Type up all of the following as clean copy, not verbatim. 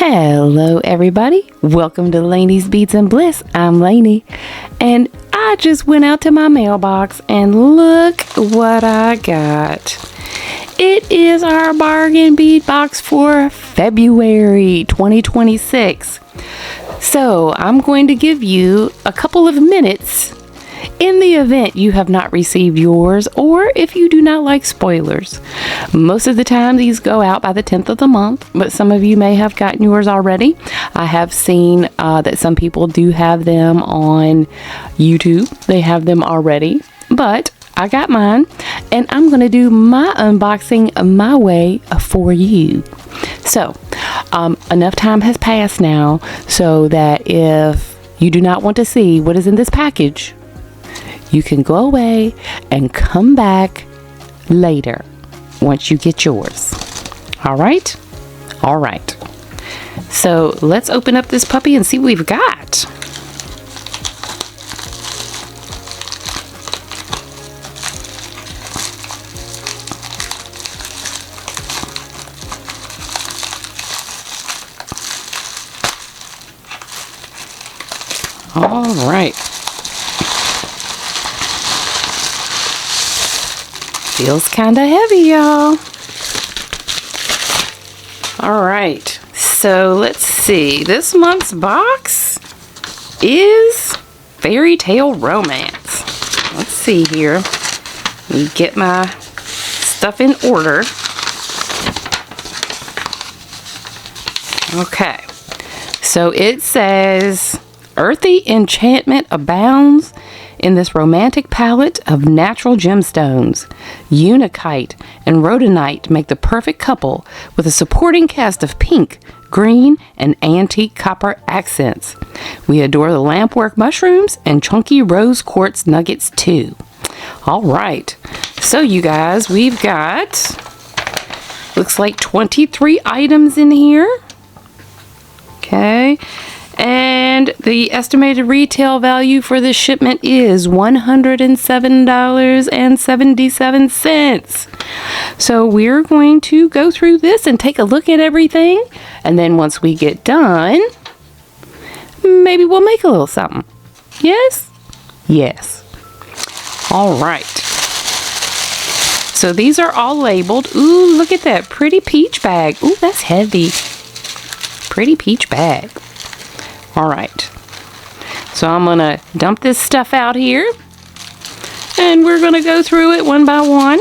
Hello everybody, welcome to Laney's Beads and Bliss. I'm Laney, and I just went out to my mailbox and look what I got. It is our bargain bead box for February 2026. So I'm going to give you a couple of minutes in the event you have not received yours, or if you do not like spoilers. Most of the time these go out by the 10th of the month, but some of you may have gotten yours already. I have seen that some people do have them on YouTube. They have them already, but I got mine, and I'm going to do my unboxing my way for you. So, enough time has passed now so that if you do not want to see what is in this package, you can go away and come back later once you get yours. All right? All right. So let's open up this puppy and see what we've got. All right. Feels kind of heavy, y'all. All right, so let's see. This month's box is Fairytale Romance. Let's see here. Let me get my stuff in order. Okay, so it says, earthy enchantment abounds in this romantic palette of natural gemstones. Unakite and rhodonite make the perfect couple with a supporting cast of pink, green, and antique copper accents. We adore the lampwork mushrooms and chunky rose quartz nuggets too. All right, so you guys, we've got, looks like 23 items in here. Okay. And the estimated retail value for this shipment is $107.77. So we're going to go through this and take a look at everything. And then once we get done, maybe we'll make a little something. Yes? Yes. All right. So these are all labeled. Ooh, look at that pretty peach bag. Ooh, that's heavy. Pretty peach bag. All right, so I'm gonna dump this stuff out here, and we're gonna go through it one by one.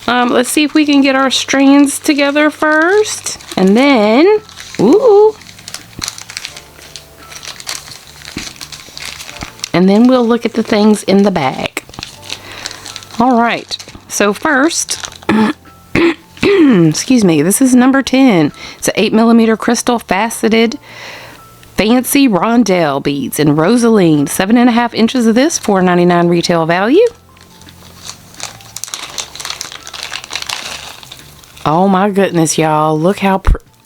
Let's see if we can get our strands together first, and then, ooh, and then we'll look at the things in the bag. All right, so first, excuse me, this is number 10. It's an 8mm crystal faceted fancy rondelle beads in rosaline. 7.5 inches of this, $4.99 retail value. Oh my goodness, y'all. Look how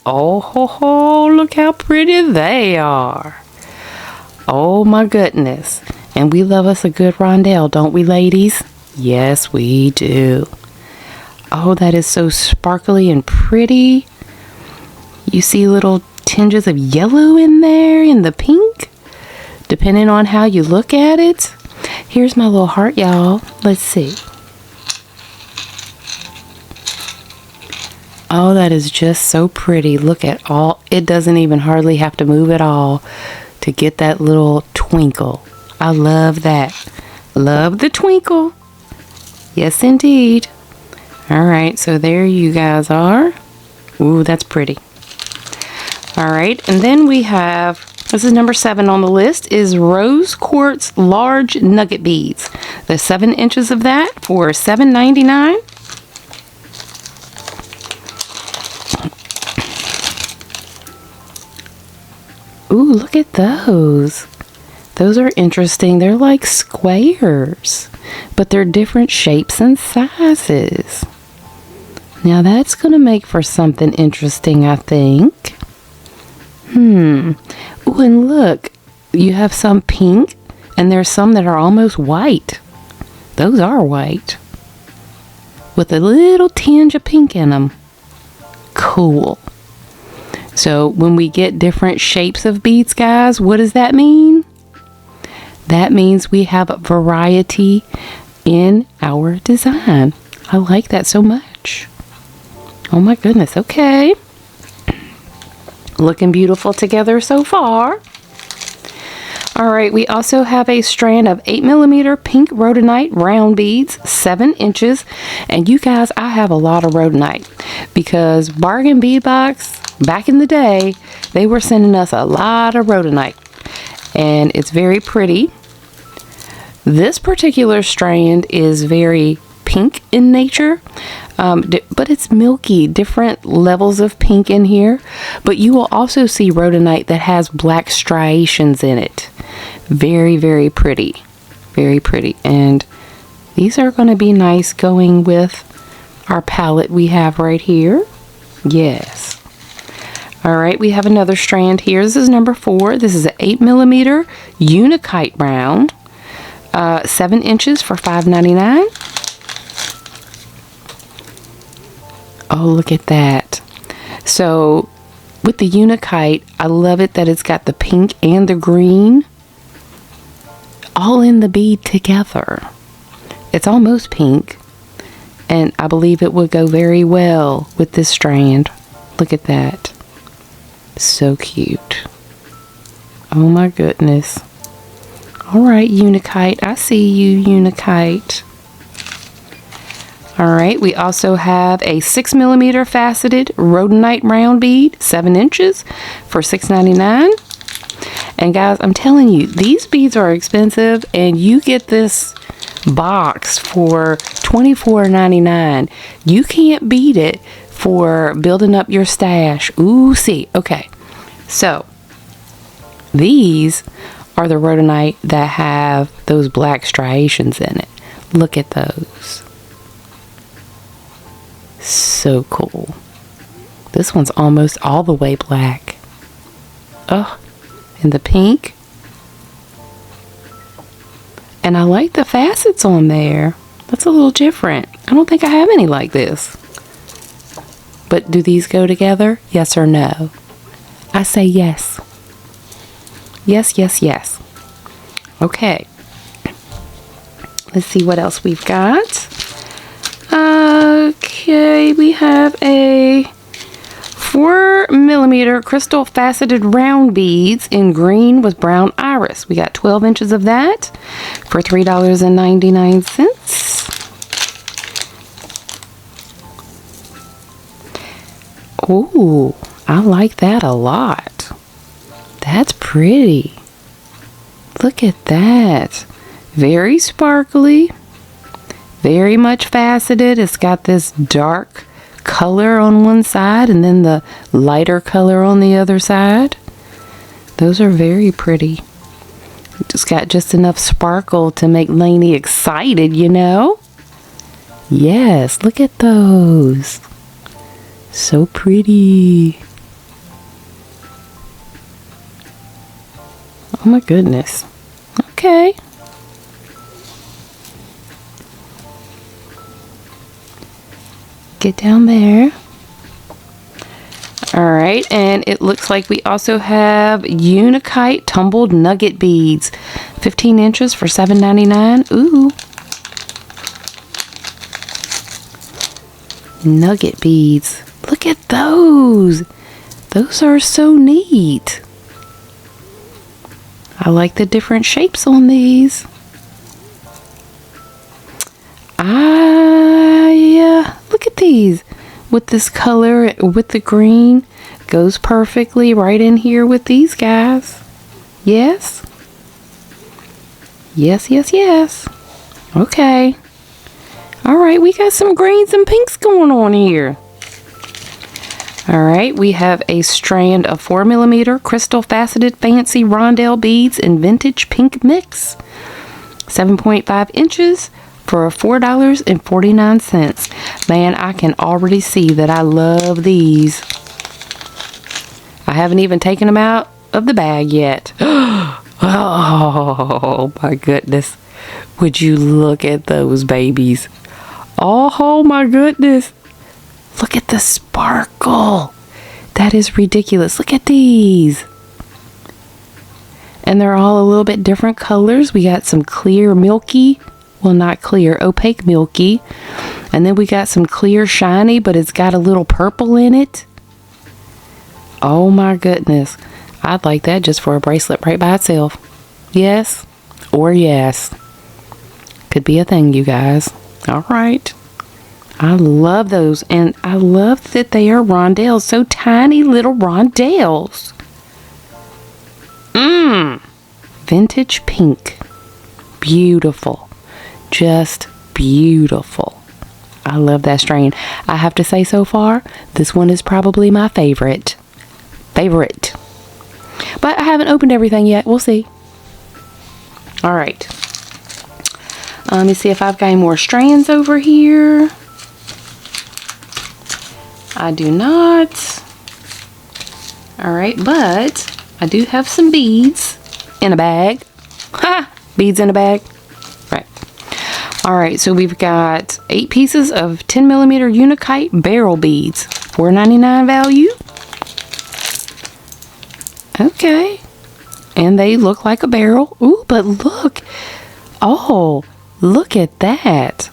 look how pretty they are. Oh my goodness. And we love us a good rondelle, don't we, ladies? Yes, we do. Oh, that is so sparkly and pretty. You see little tinges of yellow in there and the pink, depending on how you look at it. Here's my little heart, y'all. Let's see. Oh, that is just so pretty. Look at all. It doesn't even hardly have to move at all to get that little twinkle. I love that. Love the twinkle. Yes, indeed. All right, so there you guys are. Ooh, that's pretty. All right, and then we have, this is number 7 on the list, is rose quartz large nugget beads. There's 7 inches of that for $7.99. Ooh, look at those. Those are interesting. They're like squares, but they're different shapes and sizes. Now that's going to make for something interesting, I think. Ooh, and look, you have some pink, and there's some that are almost white. Those are white, with a little tinge of pink in them. cool. So when we get different shapes of beads, guys, what does that mean? That means we have a variety in our design. I like that so much. Oh my goodness, okay. Looking beautiful together so far. Alright, we also have a strand of 8mm pink rhodonite round beads, 7 inches. And you guys, I have a lot of rhodonite because Bargain Bead Box, back in the day, they were sending us a lot of rhodonite. And it's very pretty. This particular strand is very pink in nature, but it's milky, different levels of pink in here. But you will also see rhodonite that has black striations in it. Very, very pretty. Very pretty. And these are going to be nice going with our palette we have right here. Yes. Alright, we have another strand here. This is number 4. This is an 8mm Unikite round. 7 inches for $5.99. Oh, look at that. So with the Unikite, I love it that it's got the pink and the green all in the bead together. It's almost pink, and I believe it would go very well with this strand. Look at that. So cute. Oh my goodness. Alright, Unikite. I see you, Unikite. Alright, we also have a 6mm faceted rhodonite round bead, 7 inches for $6.99. And guys, I'm telling you, these beads are expensive, and you get this box for $24.99. You can't beat it for building up your stash. Ooh, see. Okay. So, these are the rhodonite that have those black striations in it. Look at those. So cool. This one's almost all the way black. Oh, and the pink. And I like the facets on there. That's a little different. I don't think I have any like this. But do these go together? Yes or no? I say yes. Yes, yes, yes. Okay. Let's see what else we've got. Okay, we have a 4mm crystal faceted round beads in green with brown iris. We got 12 inches of that for $3.99. Ooh, I like that a lot. That's pretty. Look at that. Very sparkly. Very much faceted. It's got this dark color on one side and then the lighter color on the other side. Those are very pretty. It's got just enough sparkle to make Laney excited, you know? Yes, look at those. So pretty. Oh my goodness. Okay. Get down there. Alright, and it looks like we also have Unikite tumbled nugget beads. 15 inches for $7.99. Ooh. Nugget beads. Look at those. Those are so neat. I like the different shapes on these. Look at these. With this color, with the green, goes perfectly right in here with these guys. Yes? Yes, yes, yes. Okay. Alright, we got some greens and pinks going on here. Alright, we have a strand of 4mm crystal faceted fancy rondelle beads in vintage pink mix. 7.5 inches for $4.49. Man, I can already see that I love these. I haven't even taken them out of the bag yet. Oh my goodness. Would you look at those babies? Oh my goodness. Look at the sparkle. That is ridiculous. Look at these. And they're all a little bit different colors. We got some clear milky. Well, not clear, opaque milky. And then we got some clear shiny, but it's got a little purple in it. Oh my goodness. I'd like that just for a bracelet right by itself. Yes or yes. Could be a thing, you guys. All right. I love those. And I love that they are rondelles. So tiny little rondelles. Vintage pink. Beautiful. Just beautiful. I love that strain. I have to say so far, this one is probably my favorite. But I haven't opened everything yet. We'll see. All right. Let me see if I've got any more strands over here. I do not. All right, but I do have some beads in a bag. Ha! Beads in a bag. Right. All right, so we've got 8 pieces of 10mm Unakite barrel beads. $4.99 value. Okay. And they look like a barrel. Ooh, but look. Oh, look at that.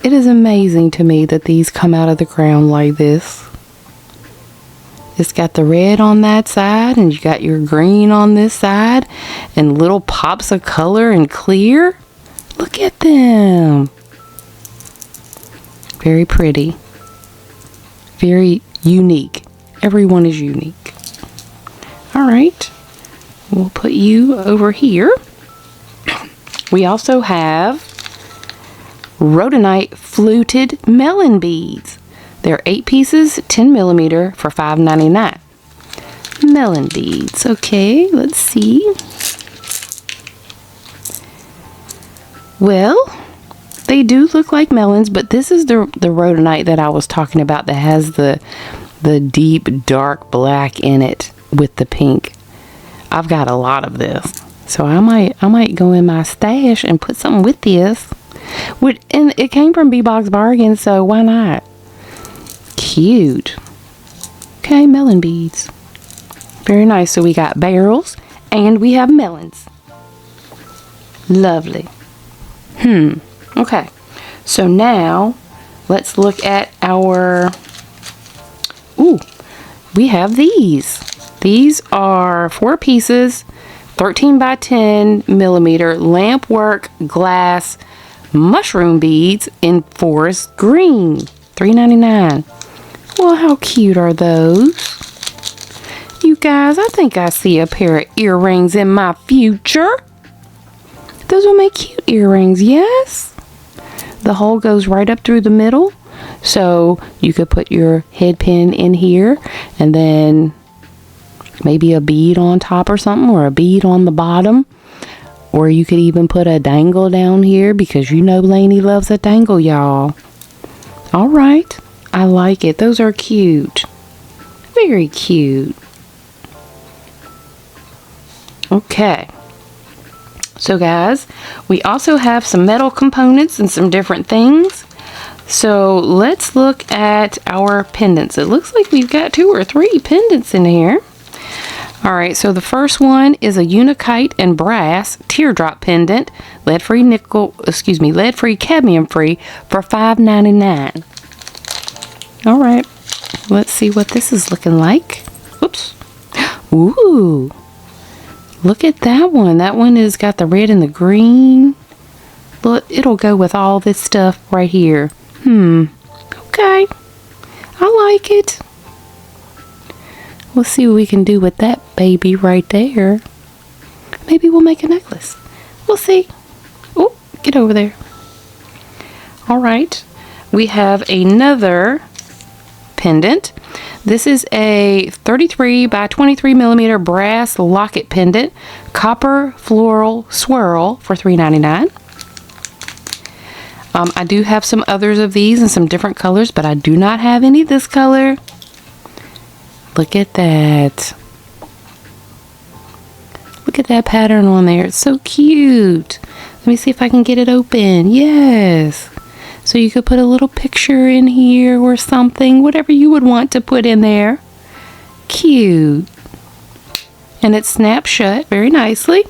It is amazing to me that these come out of the ground like this. It's got the red on that side, and you got your green on this side, and little pops of color and clear. Look at them. Very pretty. Very unique. Everyone is unique. All right. We'll put you over here. We also have Rhodonite fluted melon beads. They're 8 pieces, 10mm for $5.99. Melon beads. Okay, let's see. Well, they do look like melons, but this is the Rhodonite that I was talking about that has the deep dark black in it with the pink. I've got a lot of this, so I might go in my stash and put something with this. And it came from B-Box Bargain, so why not? Cute. Okay, melon beads. Very nice. So we got barrels and we have melons. Lovely. Okay. So now let's look at our... Ooh, we have these. These are 4 pieces, 13 by 10mm lamp work glass mushroom beads in forest green. $3.99. Well, how cute are those? You guys, I think I see a pair of earrings in my future. Those will make cute earrings, yes? The hole goes right up through the middle. So you could put your head pin in here and then maybe a bead on top or something, or a bead on the bottom. Or you could even put a dangle down here, because you know Laney loves a dangle, y'all. All right. I like it. Those are cute. Very cute. Okay. So guys, we also have some metal components and some different things. So let's look at our pendants. It looks like we've got 2 or 3 pendants in here. All right, so the first one is a Unakite and brass teardrop pendant, lead-free cadmium-free for $5.99. All right, let's see what this is looking like. Oops. Ooh, look at that one. That one has got the red and the green. Look, it'll go with all this stuff right here. Okay, I like it. We'll see what we can do with that baby right there. Maybe we'll make a necklace. We'll see. Oh, get over there. All right, we have another pendant. This is a 33 by 23mm brass locket pendant, copper floral swirl for $3.99. I do have some others of these in some different colors, but I do not have any this color. Look at that. Look at that pattern on there. It's so cute. Let me see if I can get it open. Yes. So you could put a little picture in here or something, whatever you would want to put in there. Cute. And it snaps shut very nicely.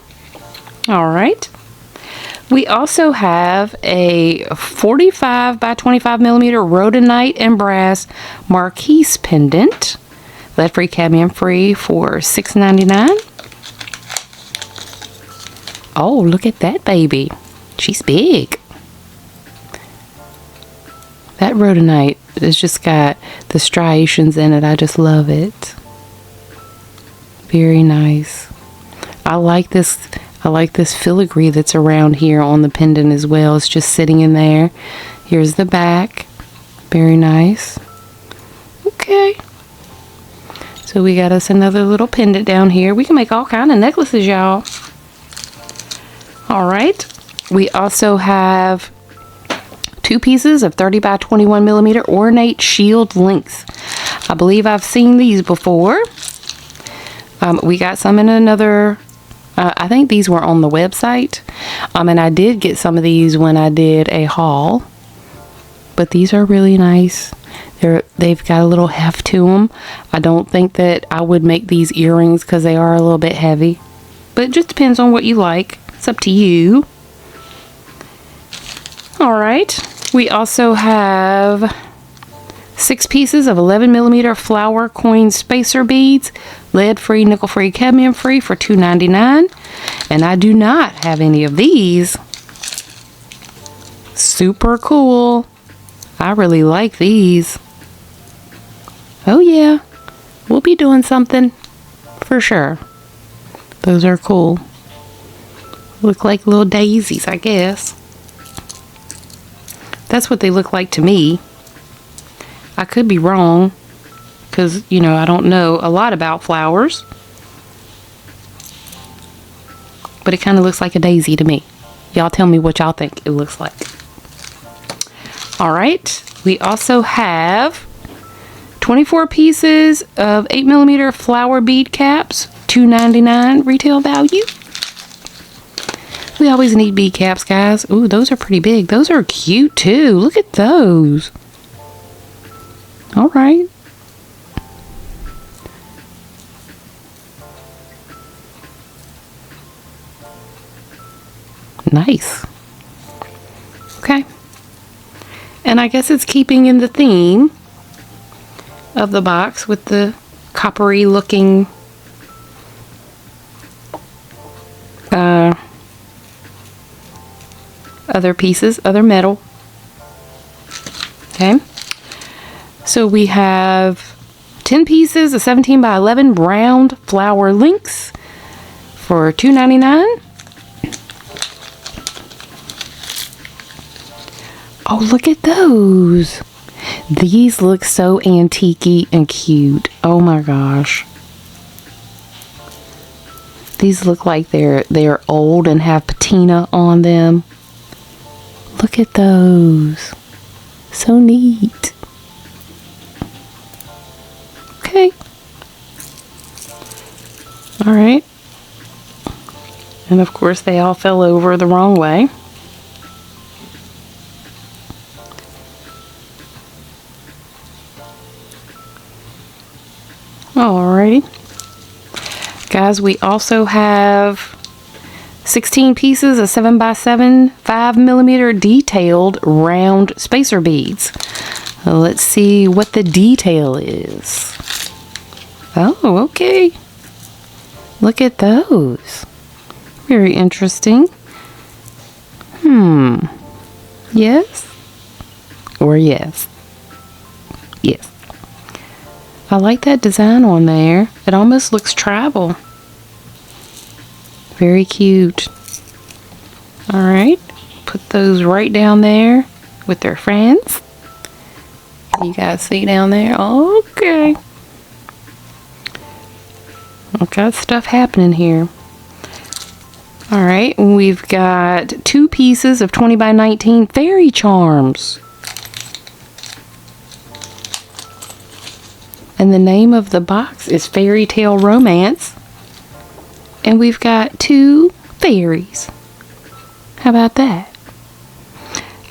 All right. We also have a 45 by 25 millimeter rhodonite and brass marquise pendant. Lead-free, cadmium-free for $6.99. Oh, look at that baby. She's big. That rhodonite has just got the striations in it. I just love it. Very nice. I like this filigree that's around here on the pendant as well. It's just sitting in there. Here's the back. Very nice. Okay. So we got us another little pendant down here. We can make all kind of necklaces, y'all. All right. We also have 2 pieces of 30 by 21 millimeter ornate shield links. I believe I've seen these before. We got some in another, I think these were on the website. And I did get some of these when I did a haul. But these are really nice. They've got a little heft to them. I don't think that I would make these earrings because they are a little bit heavy. But it just depends on what you like. It's up to you. Alright. We also have 6 pieces of 11 millimeter flower coin spacer beads. Lead-free, nickel-free, cadmium-free for $2.99. And I do not have any of these. Super cool. I really like these. Oh yeah, we'll be doing something for sure. Those are cool. Look like little daisies, I guess. That's what they look like to me. I could be wrong because, you know, I don't know a lot about flowers. But it kind of looks like a daisy to me. Y'all tell me what y'all think it looks like. Alright, we also have 24 pieces of 8 millimeter flower bead caps, $2.99 retail value. We always need bead caps, guys. Ooh, those are pretty big. Those are cute too. Look at those. Alright. Nice. Okay. And I guess it's keeping in the theme of the box with the coppery looking other pieces, other metal. Okay. So we have 10 pieces of 17 by 11 round flower links for $2.99. Oh, look at those. These look so antique-y and cute. Oh my gosh. These look like they're old and have patina on them. Look at those. So neat. Okay. Alright. And of course they all fell over the wrong way. Alrighty. Guys, we also have 16 pieces of 7 by 7 5 millimeter detailed round spacer beads. Let's see what the detail is. Oh, okay. Look at those. Very interesting. Yes? Or yes? Yes. I like that design on there. It almost looks tribal. Very cute. Alright. Put those right down there with their friends. You guys see down there? Okay. Got stuff happening here. Alright. We've got 2 pieces of 20 by 19 fairy charms. And the name of the box is Fairytale Romance. And we've got 2 fairies. How about that?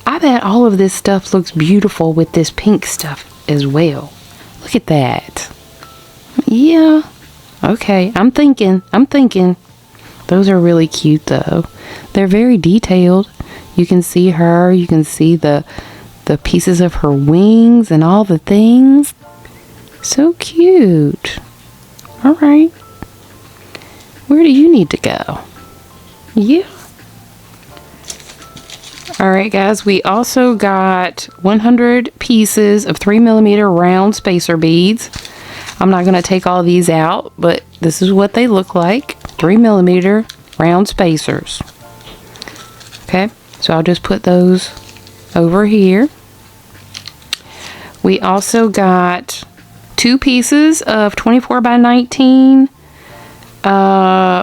I bet all of this stuff looks beautiful with this pink stuff as well. Look at that. Yeah. Okay, I'm thinking. Those are really cute though. They're very detailed. You can see her, you can see the pieces of her wings and all the things. So cute. All right. Where do you need to go? Yeah. All right, guys, we also got 100 pieces of 3mm round spacer beads. I'm not going to take all these out, but this is what they look like. 3mm round spacers. Okay, so I'll just put those over here. We also got 2 pieces of 24x19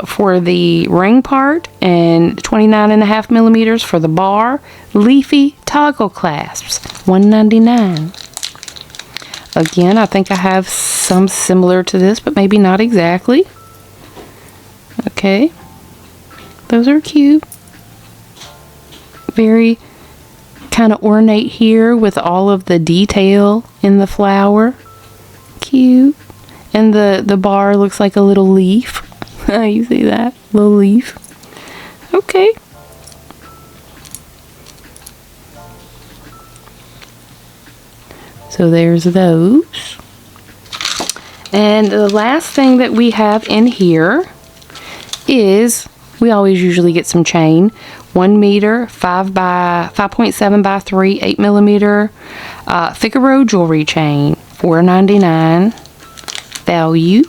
for the ring part and 29.5mm for the bar. Leafy toggle clasps, $1.99. Again, I think I have some similar to this, but maybe not exactly. Okay, those are cute. Very kind of ornate here with all of the detail in the flower. Cute. And the bar looks like a little leaf. You see that? Little leaf. Okay. So there's those. And the last thing that we have in here is, we always usually get some chain. 1 meter, 5.7 by 3, 8mm Figaro jewelry chain, $4.99 value.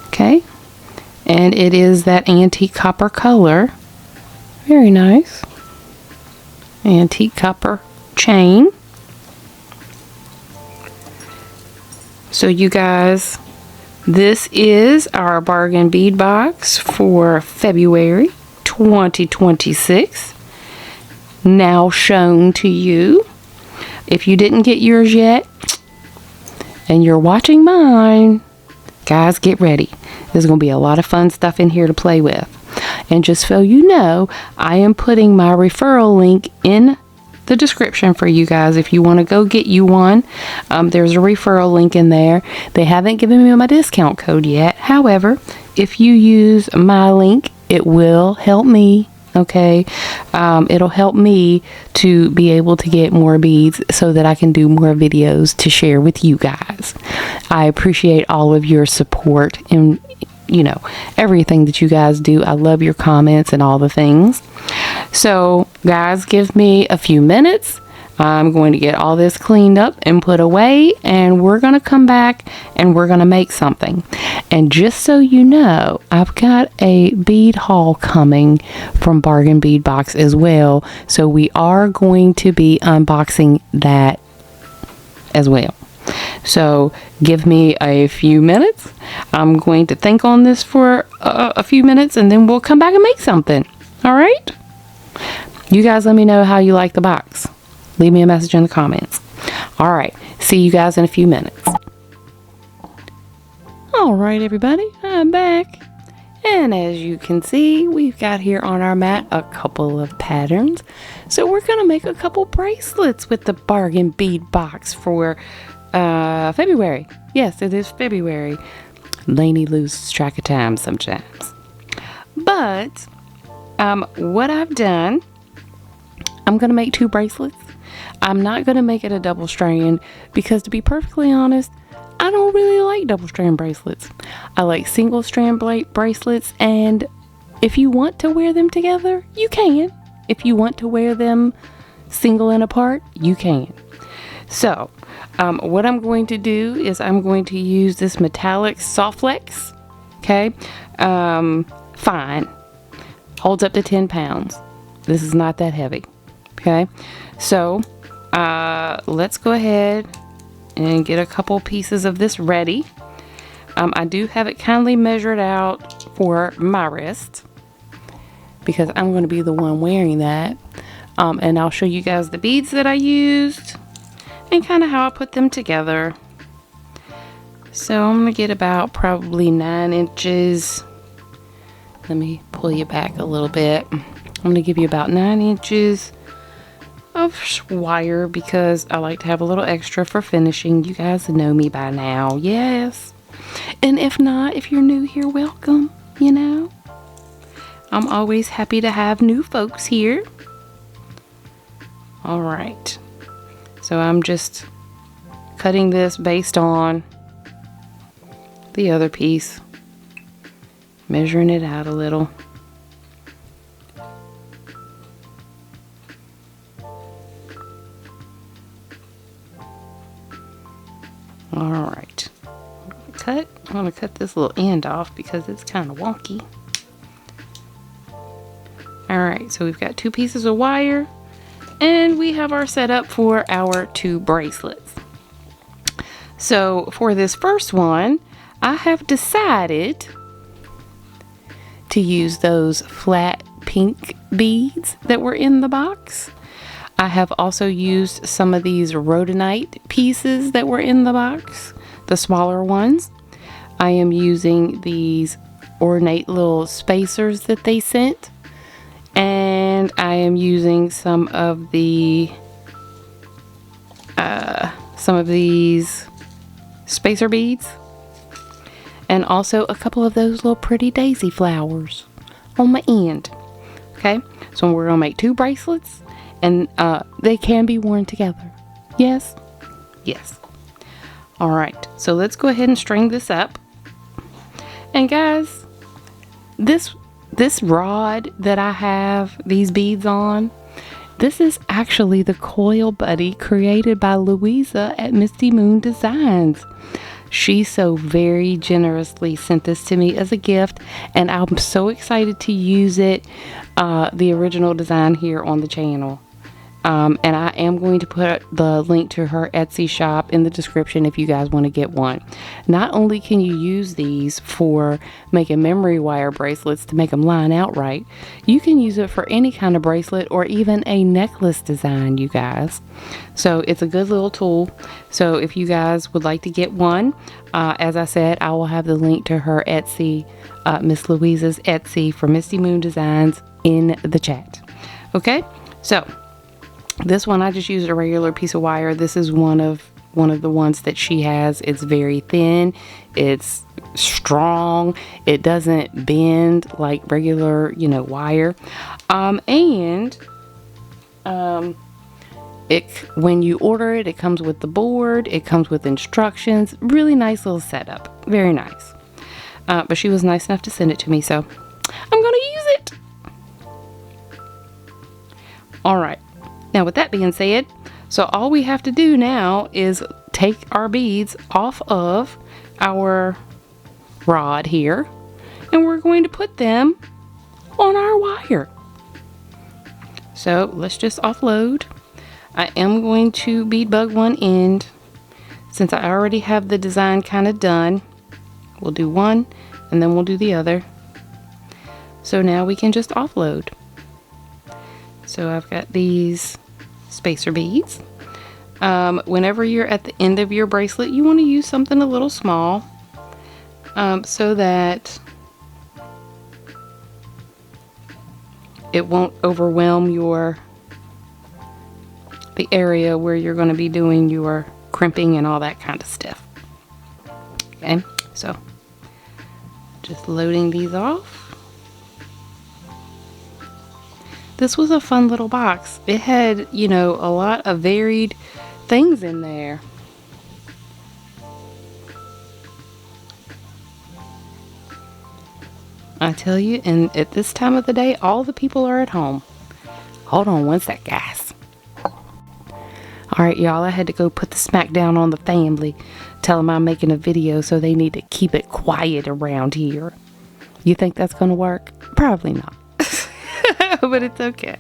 Okay, and it is that antique copper color. Very nice. Antique copper chain. So you guys, this is our bargain bead box for February 2026. Now shown to you. If you didn't get yours yet, and you're watching mine, guys, get ready. There's going to be a lot of fun stuff in here to play with. And just so you know, I am putting my referral link in the description for you guys if you want to go get you one. There's a referral link in there. They haven't given me my discount code yet. However, if you use my link, it will help me. Okay, it'll help me to be able to get more beads so that I can do more videos to share with you guys. I appreciate all of your support and, you know, everything that you guys do. I love your comments and all the things. So guys, give me a few minutes. I'm going to get all this cleaned up and put away, and we're going to come back and we're going to make something. And just so you know, I've got a bead haul coming from Bargain Bead Box as well. So we are going to be unboxing that as well. So give me a few minutes. I'm going to think on this for a few minutes, and then we'll come back and make something. All right? You guys let me know how you like the box. Leave me a message in the comments. All right. See you guys in a few minutes. All right, everybody. I'm back. And as you can see, we've got here on our mat a couple of patterns. So we're going to make a couple bracelets with the Bargain Bead Box for February. Yes, it is February. Laney loses track of time sometimes. But what I've done, I'm going to make 2 bracelets. I'm not going to make it a double strand because, to be perfectly honest, I don't really like double strand bracelets. I like single strand bracelets, and if you want to wear them together, you can. If you want to wear them single and apart, you can. So what I'm going to do is I'm going to use this metallic soft flex. Okay, fine, holds up to 10 pounds. This is not that heavy. Okay, so let's go ahead and get a couple pieces of this ready. I do have it kindly measured out for my wrist because I'm going to be the one wearing that. And I'll show you guys the beads that I used and kind of how I put them together. So I'm going to get about probably 9 inches Let me pull you back a little bit. I'm going to give you about 9 inches of wire because I like to have a little extra for finishing. You guys know me by now. Yes. And if not, if you're new here, welcome. You know, I'm always happy to have new folks here. All right. So I'm just cutting this based on the other piece, measuring it out a little. All right. I'm going to cut this little end off because it's kind of wonky. All right, so we've got 2 pieces of wire and we have our setup for our 2 bracelets. So for this first one, I have decided to use those flat pink beads that were in the box. I have also used some of these rhodonite pieces that were in the box, the smaller ones. I am using these ornate little spacers that they sent, and I am using some of these spacer beads, and also a couple of those little pretty daisy flowers on my end. Okay, so we're gonna make 2 bracelets, and they can be worn together. Yes, yes. All right, so let's go ahead and string this up. And guys, this rod that I have these beads on, this is actually the coil buddy created by Louisa at Misty Moons Designs. She so very generously sent this to me as a gift, and I'm so excited to use it, the original design here on the channel. And I am going to put the link to her Etsy shop in the description if you guys want to get one. Not only can you use these for making memory wire bracelets to make them line out right, you can use it for any kind of bracelet or even a necklace design, you guys. So it's a good little tool. So if you guys would like to get one, as I said, I will have the link to her Etsy, Miss Louisa's Etsy for Misty Moons Designs in the chat. Okay, so this one I just used a regular piece of wire. This is one of the ones that she has. It's very thin, it's strong, it doesn't bend like regular, you know, wire. When you order it, it comes with the board, it comes with instructions. Really nice little setup, very nice. But she was nice enough to send it to me, so I'm gonna use it. All right. Now with that being said, so all we have to do now is take our beads off of our rod here, and we're going to put them on our wire. So let's just offload. I am going to bead bug one end. Since I already have the design kind of done, we'll do one and then we'll do the other. So now we can just offload. So I've got these spacer beads. Whenever you're at the end of your bracelet, you want to use something a little small, so that it won't overwhelm the area where you're going to be doing your crimping and all that kind of stuff. Okay, so just loading these off. This was a fun little box. It had, you know, a lot of varied things in there. I tell you, and at this time of the day, all the people are at home. Hold on one sec, guys. Alright, y'all, I had to go put the smack down on the family. Tell them I'm making a video, so they need to keep it quiet around here. You think that's going to work? Probably not. But it's okay.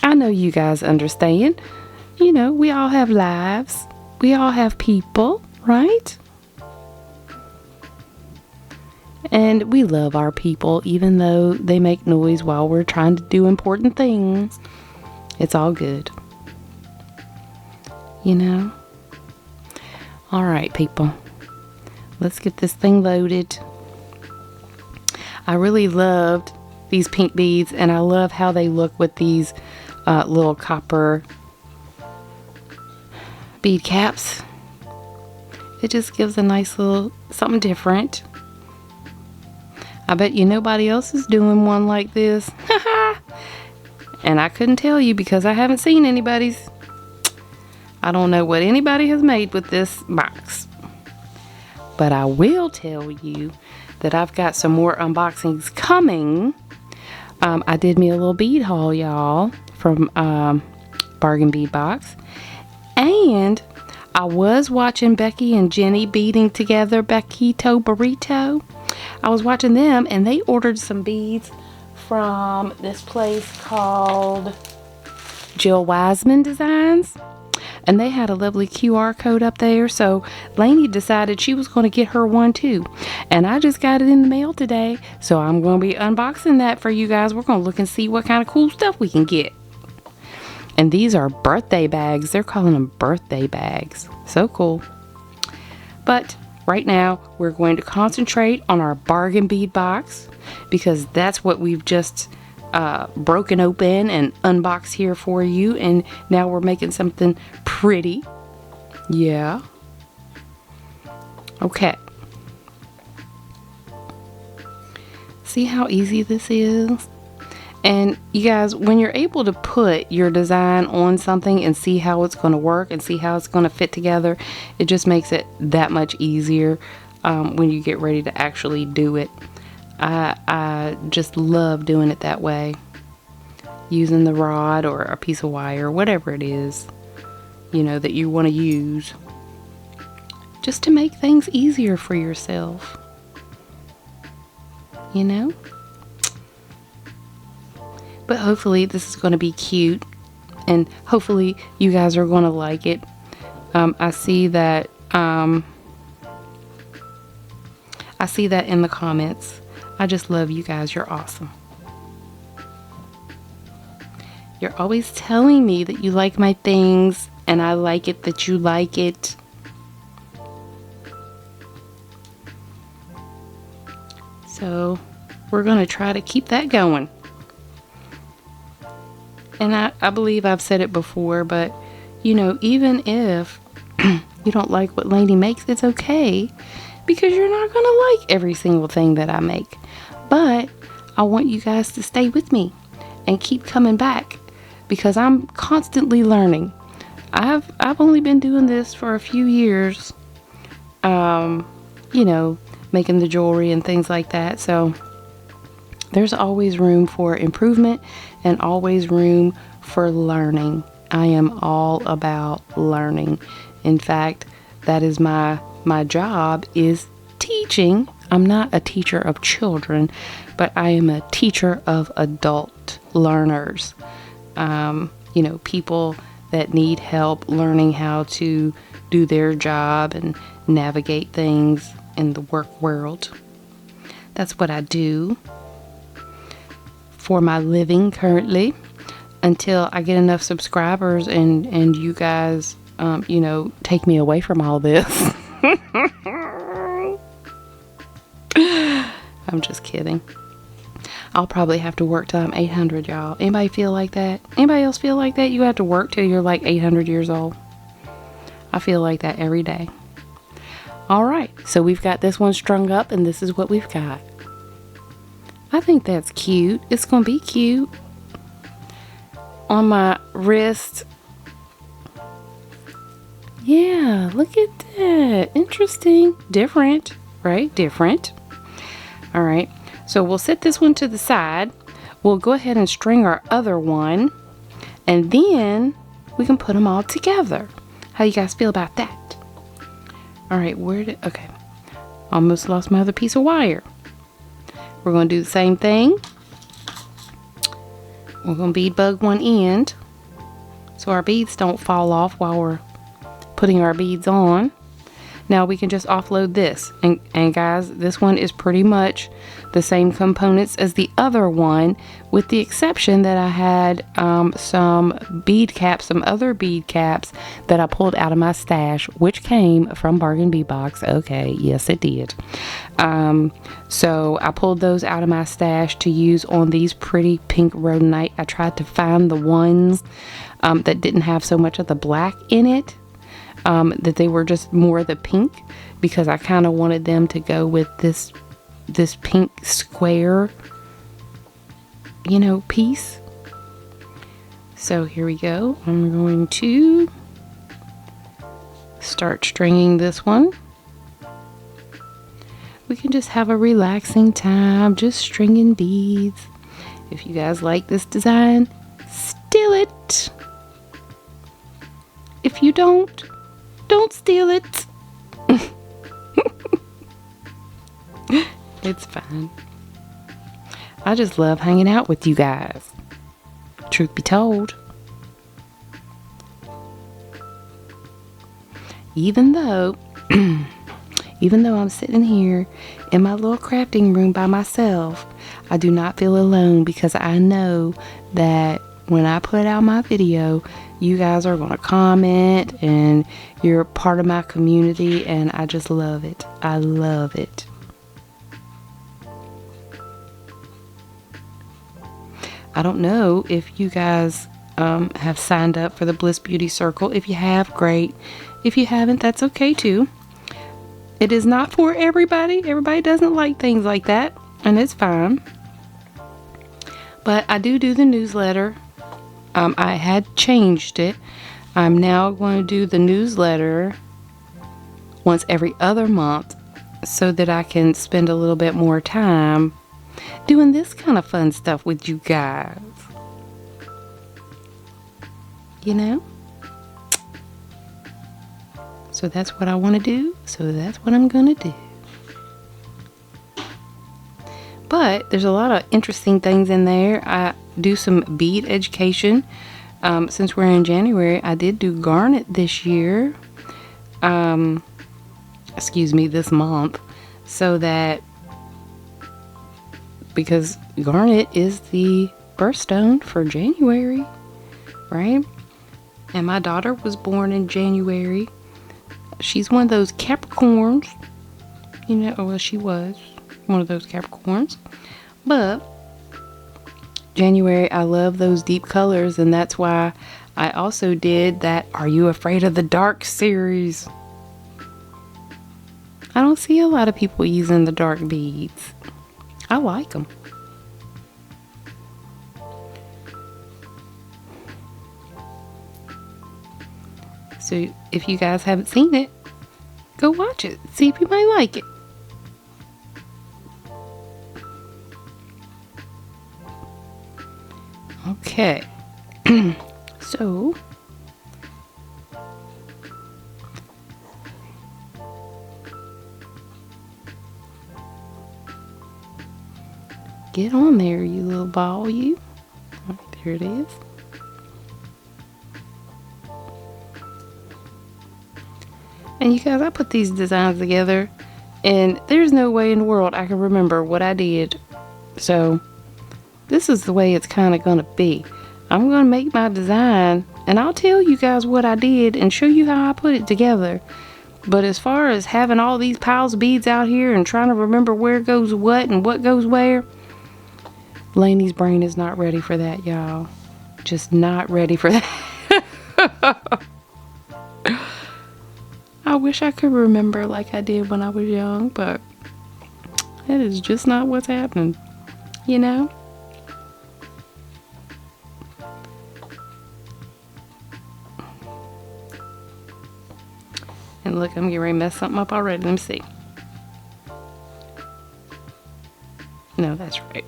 I know you guys understand. You know, we all have lives. We all have people, right? And we love our people, even though they make noise while we're trying to do important things. It's all good. You know? Alright, people. Let's get this thing loaded. I really loved these pink beads, and I love how they look with these little copper bead caps. It just gives a nice little something different. I bet you nobody else is doing one like this. And I couldn't tell you because I haven't seen anybody's. I don't know what anybody has made with this box. But I will tell you that I've got some more unboxings coming. I did me a little bead haul, y'all, from Bargain Bead Box. And I was watching Becky and Jenny beading together, Beckito Burrito. I was watching them, and they ordered some beads from this place called Jill Wiseman Designs. And they had a lovely QR code up there, so Laney decided she was going to get her one too. And I just got it in the mail today, so I'm going to be unboxing that for you guys. We're going to look and see what kind of cool stuff we can get. And these are birthday bags. They're calling them birthday bags. So cool. But right now, we're going to concentrate on our bargain bead box, because that's what we've just broken open and unboxed here for you. And now we're making something pretty. Yeah. Okay. See how easy this is? And you guys, when you're able to put your design on something and see how it's going to work and see how it's going to fit together, it just makes it that much easier when you get ready to actually do it. I just love doing it that way, using the rod or a piece of wire, whatever it is, you know, that you want to use, just to make things easier for yourself, you know. But hopefully this is going to be cute, and hopefully you guys are going to like it. I see that in the comments. I just love you guys. You're awesome. You're always telling me that you like my things, and I like it that you like it. So we're going to try to keep that going. And I believe I've said it before, but you know, even if you don't like what Laney makes, it's okay, because you're not going to like every single thing that I make. But I want you guys to stay with me and keep coming back, because I'm constantly learning. I've only been doing this for a few years, you know, making the jewelry and things like that. So there's always room for improvement and always room for learning. I am all about learning. In fact, that is my job, is teaching. I'm not a teacher of children, but I am a teacher of adult learners. You know, people that need help learning how to do their job and navigate things in the work world. That's what I do for my living currently, until I get enough subscribers and you guys, you know, take me away from all this. I'm just kidding. I'll probably have to work till I'm 800, y'all. Anybody feel like that? Anybody else feel like that? You have to work till you're like 800 years old. I feel like that every day. All right, so we've got this one strung up, and this is what we've got. I think that's cute. It's gonna be cute on my wrist. Yeah, look at that. Interesting. Different, right? Different. All right, so we'll set this one to the side. We'll go ahead and string our other one, and then we can put them all together. How you guys feel about that? All right, okay. Almost lost my other piece of wire. We're going to do the same thing. We're going to bead bug one end so our beads don't fall off while we're putting our beads on. Now we can just offload this. And guys, this one is pretty much the same components as the other one, with the exception that I had some bead caps, some other bead caps that I pulled out of my stash, which came from Bargain Bee Box. Okay, yes it did. So I pulled those out of my stash to use on these pretty pink rhodonite. I tried to find the ones that didn't have so much of the black in it, that they were just more the pink, because I kind of wanted them to go with this pink square, you know, piece. So here we go. I'm going to start stringing this one. We can just have a relaxing time, just stringing beads. If you guys like this design, steal it. If you don't steal it. It's fine. I just love hanging out with you guys, truth be told. Even though I'm sitting here in my little crafting room by myself, I do not feel alone, because I know that when I put out my video, you guys are going to comment and you're part of my community, and I just love it. I love it. I don't know if you guys have signed up for the Bliss Beauty Circle. If you have, great. If you haven't, that's okay too. It is not for everybody. Everybody doesn't like things like that, and it's fine. But I do the newsletter. I had changed it. I'm now going to do the newsletter once every other month, so that I can spend a little bit more time doing this kind of fun stuff with you guys. You know? So that's what I want to do. So that's what I'm going to do. But there's a lot of interesting things in there. I do some bead education. Since we're in January, I did do garnet this year. This month. So that, because garnet is the birthstone for January, right? And my daughter was born in January. She's one of those Capricorns, you know, well, she was one of those Capricorns. But January, I love those deep colors, and that's why I also did that Are You Afraid of the Dark series. I don't see a lot of people using the dark beads. I like them. So if you guys haven't seen it, go watch it. See if you might like it. Okay. So get on there, you little ball, you. Oh, there it is. And you guys, I put these designs together, and there's no way in the world I can remember what I did. So this is the way it's kind of going to be. I'm going to make my design, and I'll tell you guys what I did and show you how I put it together. But as far as having all these piles of beads out here and trying to remember where goes what and what goes where, Laney's brain is not ready for that, y'all. Just not ready for that. I wish I could remember like I did when I was young, but that is just not what's happening, you know? And look, I'm getting ready to mess something up already. Let me see. No, that's right.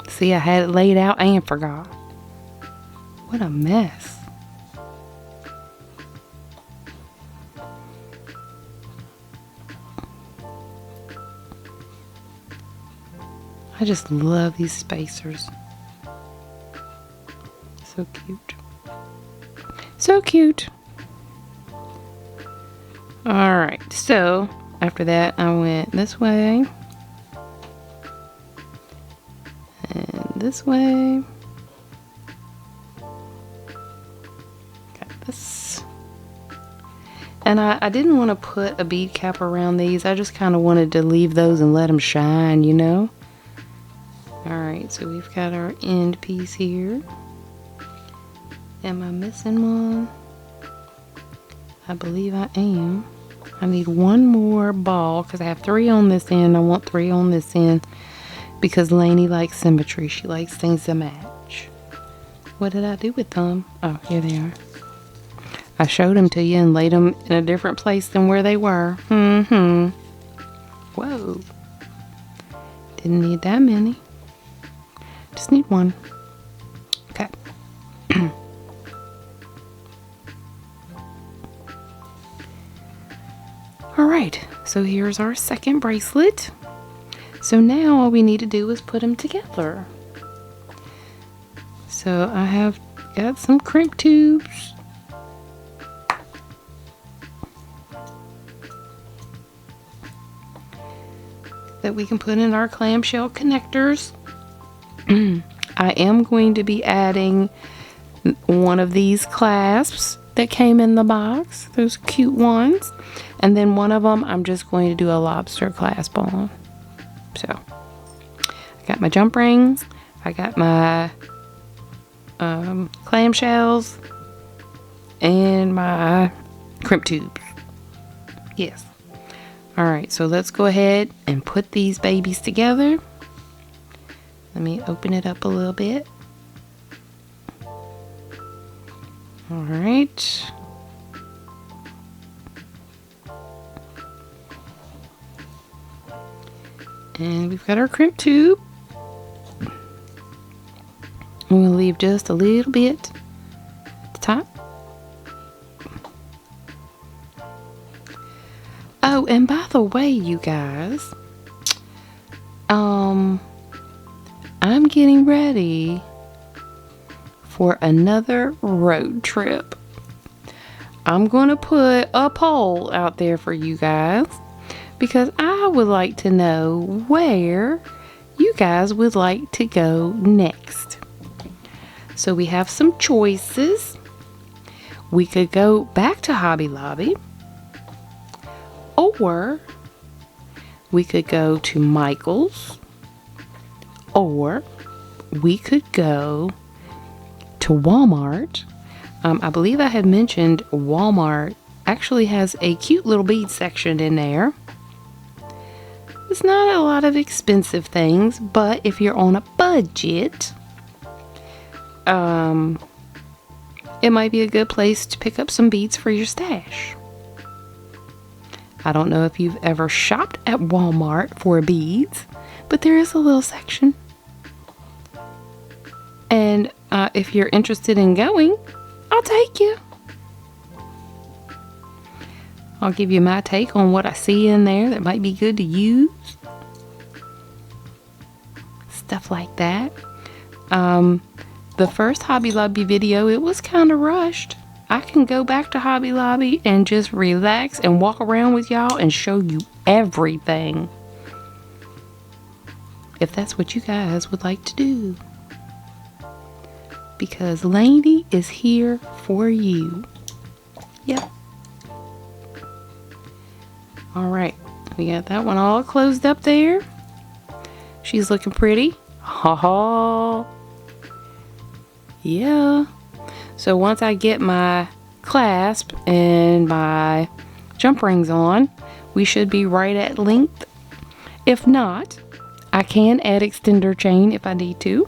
See, I had it laid out and forgot. What a mess. I just love these spacers. So cute. So cute. Alright, so after that, I went this way. And this way. Got this. And I didn't want to put a bead cap around these. I just kind of wanted to leave those and let them shine, you know? Alright, so we've got our end piece here. Am I missing one? I believe I am. I need one more ball because I have 3 on this end. I want 3 on this end because Laney likes symmetry. She likes things to match. What did I do with them? Oh, here they are. I showed them to you and laid them in a different place than where they were. Whoa. Didn't need that many. Just need one. Okay. Alright, so here's our second bracelet. So now all we need to do is put them together. So I have got some crimp tubes. That we can put in our clamshell connectors. I am going to be adding one of these clasps that came in the box, those cute ones, and then one of them I'm just going to do a lobster clasp on. So I got my jump rings, I got my clamshells, and my crimp tubes. Yes. Alright, so let's go ahead and put these babies together. Let me open it up a little bit. Alright. And we've got our crimp tube. We'll leave just a little bit at the top. Oh, and by the way, you guys, I'm getting ready for another road trip. I'm going to put a poll out there for you guys because I would like to know where you guys would like to go next. So we have some choices. We could go back to Hobby Lobby, or we could go to Michael's, or we could go to Walmart. I believe I had mentioned Walmart actually has a cute little bead section in there. It's not a lot of expensive things, but if you're on a budget, it might be a good place to pick up some beads for your stash. I don't know if you've ever shopped at Walmart for beads, but there is a little section. And if you're interested in going, I'll take you. I'll give you my take on what I see in there that might be good to use. Stuff like that. The first Hobby Lobby video, it was kind of rushed. I can go back to Hobby Lobby and just relax and walk around with y'all and show you everything. If that's what you guys would like to do. Because Laney is here for you. Yep. Alright, we got that one all closed up there. She's looking pretty. Ha ha. Yeah. So once I get my clasp and my jump rings on, we should be right at length. If not, I can add extender chain if I need to.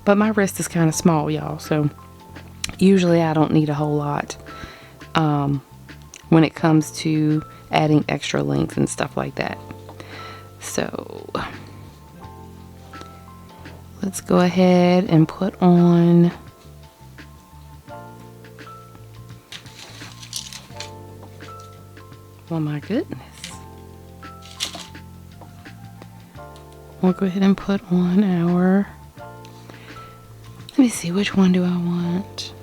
But my wrist is kind of small, y'all, so usually I don't need a whole lot when it comes to adding extra length and stuff like that. So let's go ahead and put on oh my goodness. We'll go ahead and put on our, let me see, which one do I want?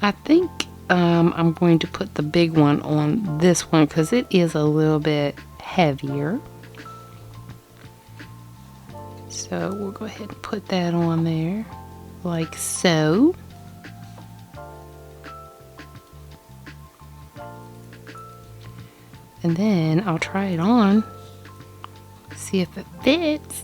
I think I'm going to put the big one on this one because it is a little bit heavier. So we'll go ahead and put that on there like so. And then I'll try it on, see if it fits.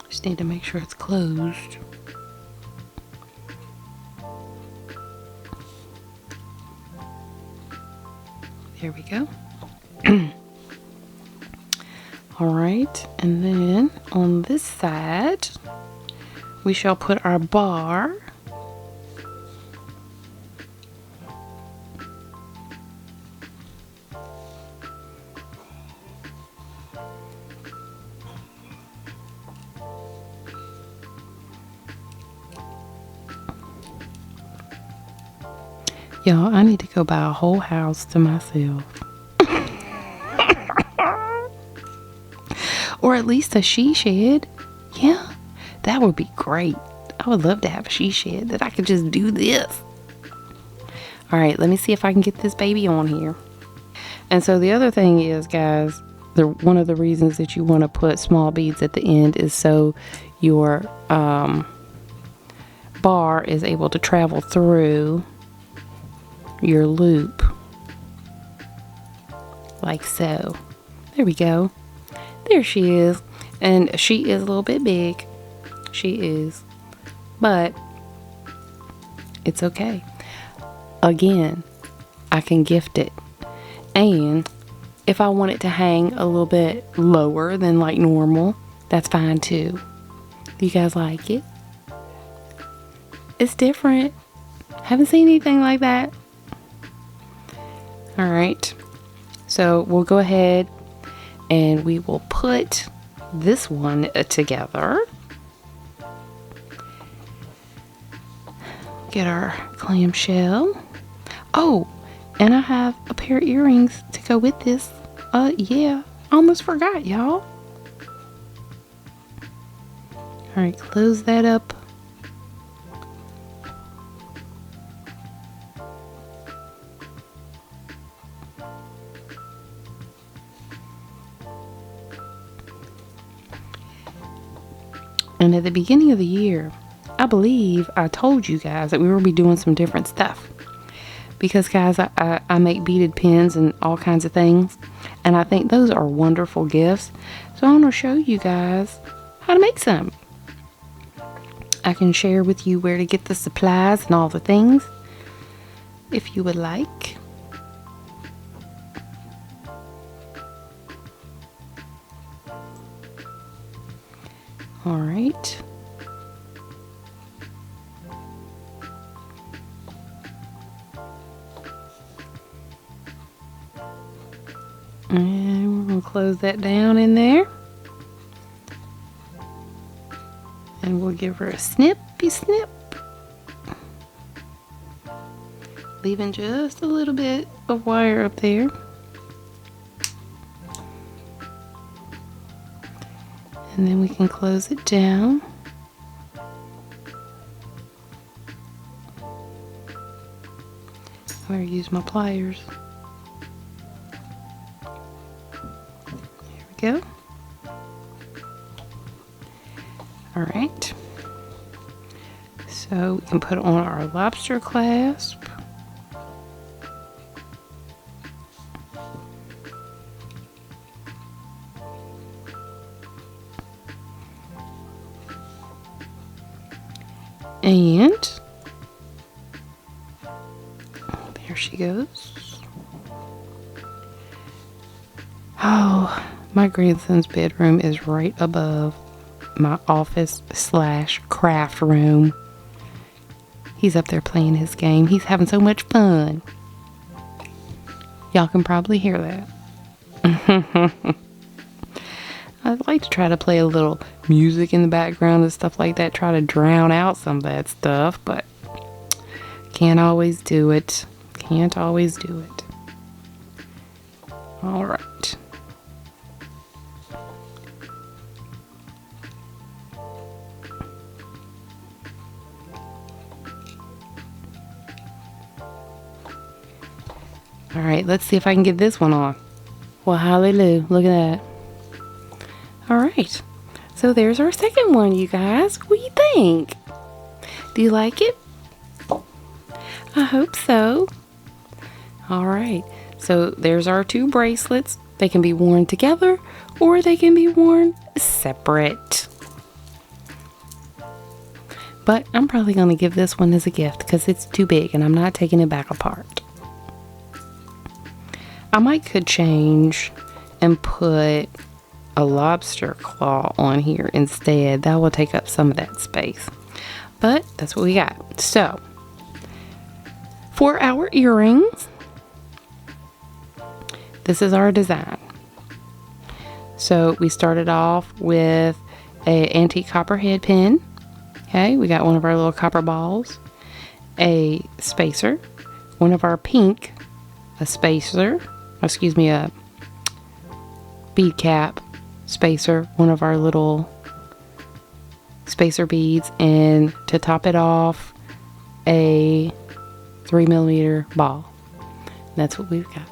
Just need to make sure it's closed. There we go. Alright, and then on this side, we shall put our bar. Y'all, I need to go buy a whole house to myself. Or at least a she shed. Yeah, that would be great. I would love to have a she shed that I could just do this. Alright, let me see if I can get this baby on here. And so the other thing is, guys, one of the reasons that you want to put small beads at the end is so your bar is able to travel through your loop like so. There we go. There she is. And she is a little bit big. She is. But it's okay. Again, I can gift it. And if I want it to hang a little bit lower than like normal, that's fine too. Do you guys like it? It's different. Haven't seen anything like that. Alright. So we'll go ahead and we will put this one together. Get our clamshell. Oh, and I have a pair of earrings to go with this. Yeah, almost forgot, y'all. Alright, close that up. And at the beginning of the year, I believe I told you guys that we will be doing some different stuff. Because, guys, I make beaded pins and all kinds of things. And I think those are wonderful gifts. So I want to show you guys how to make some. I can share with you where to get the supplies and all the things, if you would like. All right. And we're going to close that down in there. And we'll give her a snippy snip. Leaving just a little bit of wire up there. And then we can close it down. I'm going to use my pliers. There we go. Alright. So we can put on our lobster clasp. And there she goes. Oh, my grandson's bedroom is right above my office / craft room. He's up there playing his game. He's having so much fun. Y'all can probably hear that. I'd like to try to play a little music in the background and stuff like that. Try to drown out some of that stuff, but can't always do it. can't always do it. All right. All right, let's see if I can get this one on. Well, hallelujah, look at that. All right, so there's our second one, you guys. What do you think? Do you like it? I hope so. All right, so there's our two bracelets. They can be worn together or they can be worn separate. But I'm probably going to give this one as a gift because it's too big and I'm not taking it back apart. I might could change and put a lobster claw on here instead. That will take up some of that space. But that's what we got. So, for our earrings, this is our design. So, we started off with an antique copper head pin. Okay, we got one of our little copper balls, a spacer, one of our pink, a spacer, excuse me, a bead cap, spacer, one of our little spacer beads, and to top it off, a 3mm ball. That's what we've got.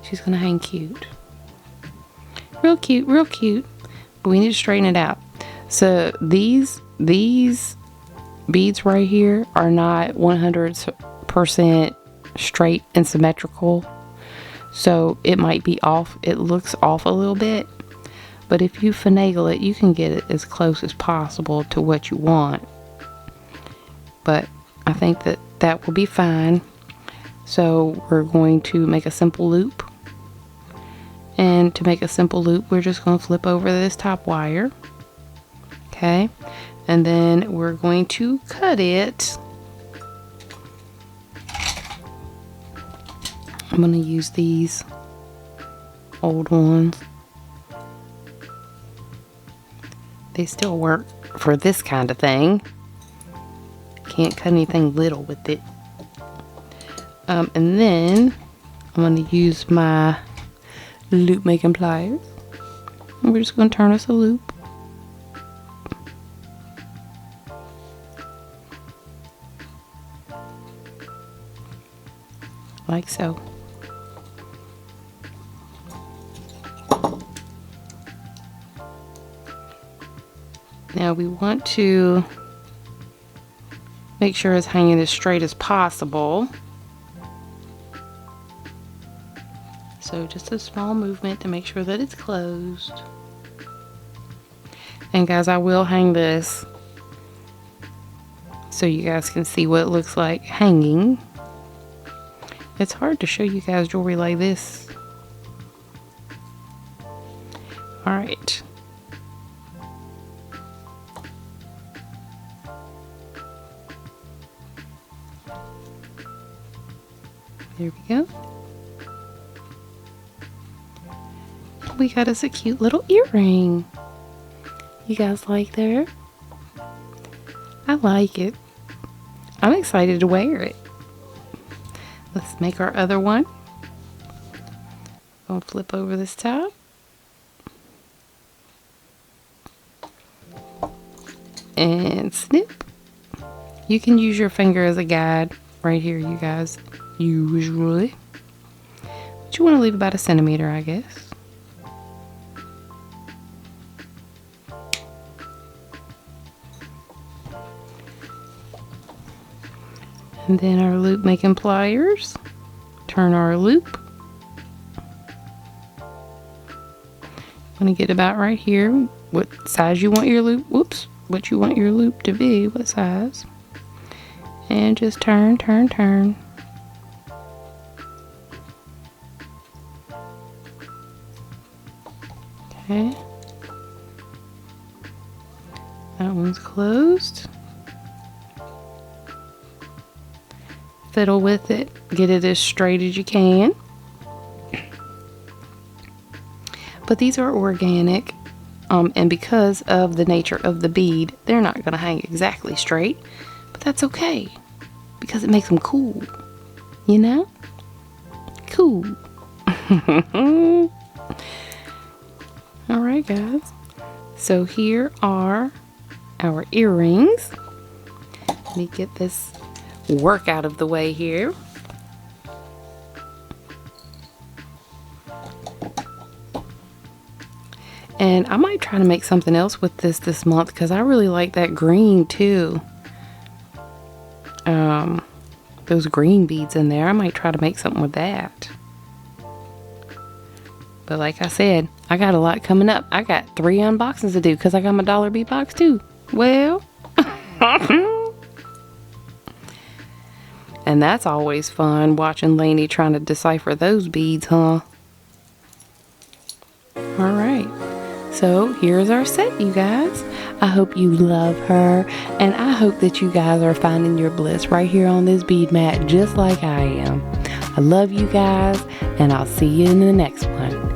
She's gonna hang cute. Real cute, real cute. But we need to straighten it out. So these beads right here are not 100% straight and symmetrical, so it might be off. It looks off a little bit, but if you finagle it, you can get it as close as possible to what you want. But I think that will be fine. So we're going to make a simple loop, and to make a simple loop, we're just going to flip over this top wire. Okay, and then we're going to cut it. I'm going to use these old ones. They still work for this kind of thing. Can't cut anything little with it. And then I'm going to use my loop making pliers. And we're just going to turn us a loop. Like so. Now we want to make sure it's hanging as straight as possible. So just a small movement to make sure that it's closed. And guys, I will hang this so you guys can see what it looks like hanging. It's hard to show you guys jewelry like this. Alright. There we go. We got us a cute little earring. You guys like that? I like it. I'm excited to wear it. Let's make our other one. I'll flip over this top. And snip. You can use your finger as a guide right here, you guys, usually. But you want to leave about 1 centimeter, I guess. And then our loop making pliers. Turn our loop. I'm going to get about right here. What size you want your loop. Whoops. What you want your loop to be. What size. And just turn, turn, turn. Okay. That one's closed. Fiddle with it, get it as straight as you can. But these are organic, and because of the nature of the bead, they're not going to hang exactly straight, but that's okay because it makes them cool. You know? Cool. Alright guys, so here are our earrings. Let me get this work out of the way here. And I might try to make something else with this month because I really like that green too. Those green beads in there. I might try to make something with that. But like I said, I got a lot coming up. I got 3 unboxings to do because I got my dollar bead box too. Well. And that's always fun watching Laney trying to decipher those beads, huh? Alright. So here's our set, you guys. I hope you love her, and I hope that you guys are finding your bliss right here on this bead mat just like I am. I love you guys, and I'll see you in the next one.